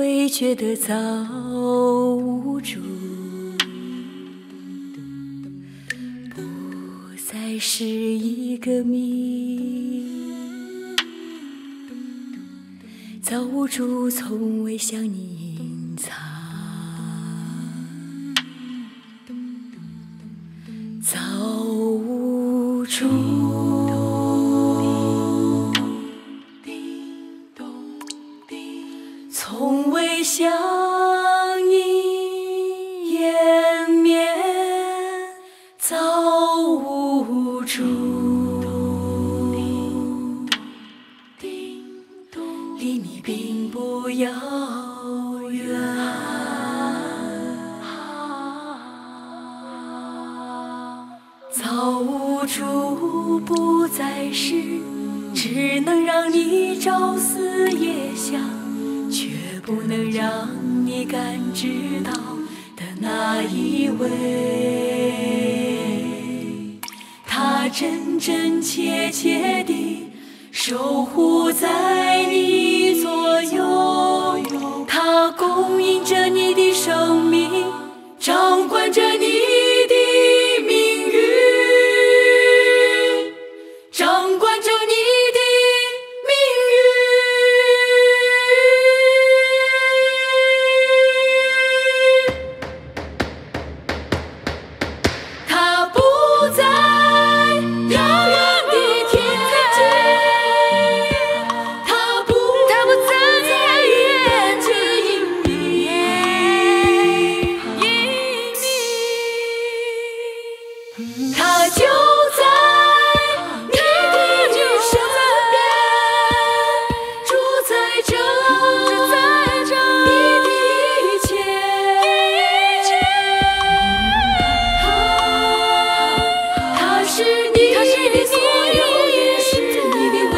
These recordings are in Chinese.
会觉得早无助，不再是一个谜。早无助从未向你隐藏，早无助从未向你湮灭，早无助离你并不遥远。早无助不再是只能让你朝思夜想，却不能让你感知到的那一位，他真真切切地守护在你左右，他供应着你的生命，掌管着你的命运，掌管着你的命运。他不在遥远的天界，他不在远之隐秘，他就在你的身边，主宰着你的一切。他是你的所有，也是你的唯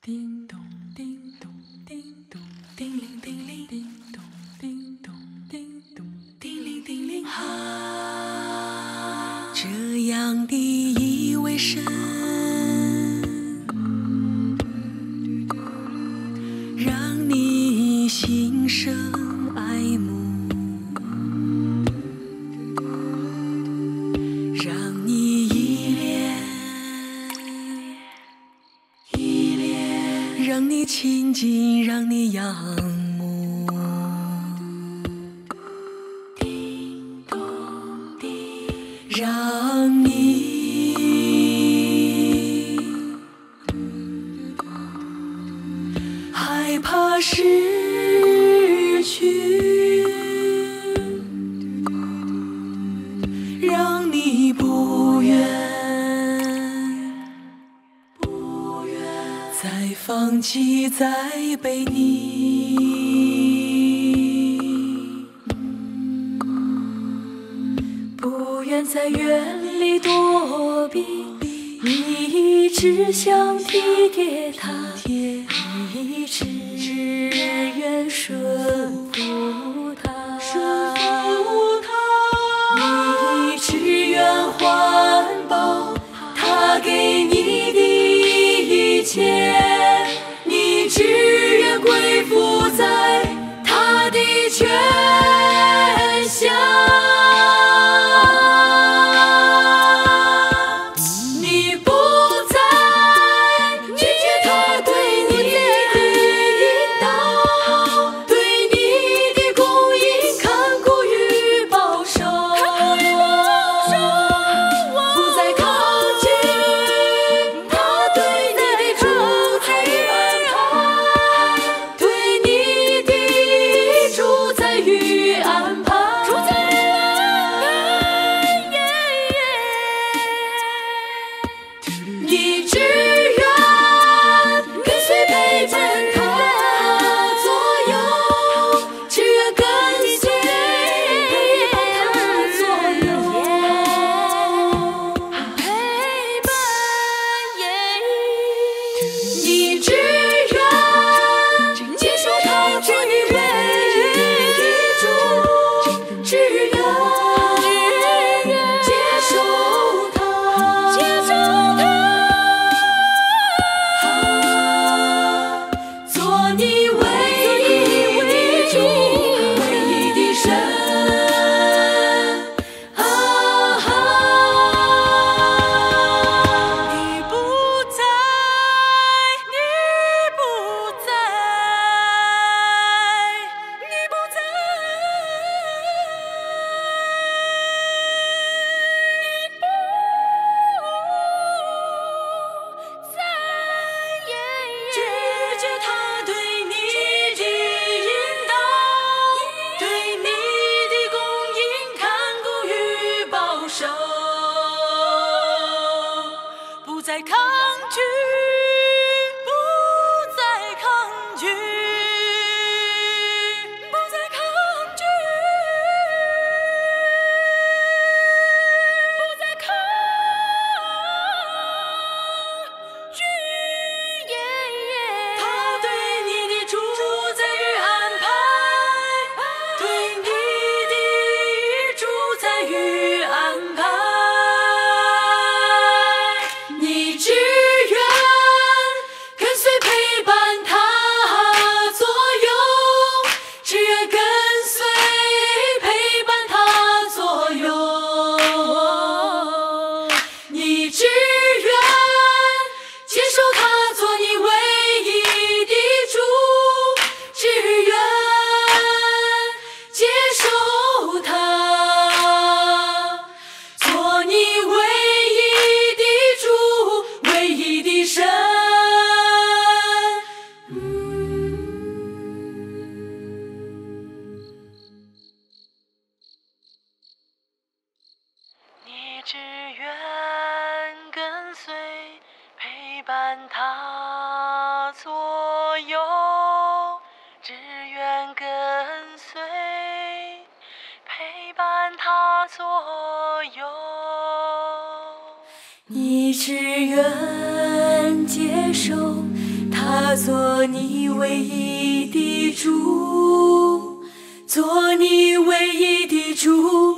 叮咚叮咚叮咚叮铃叮铃叮咚叮咚叮咚叮铃叮铃，这样的一位神，让你心生爱慕，让你依恋，让你亲近，让你仰慕。叮咚叮，让你害怕失去，让你不愿再放弃，再被你不愿在远离躲避，你只想体贴他，你只愿顺服他，你只愿环抱他给你的一切，你只愿归附在他的权下。你不再拒绝他对你的引导，对你的供应看顾他左右，只愿跟随，陪伴他左右。你只愿接受他做你唯一的主，做你唯一的主。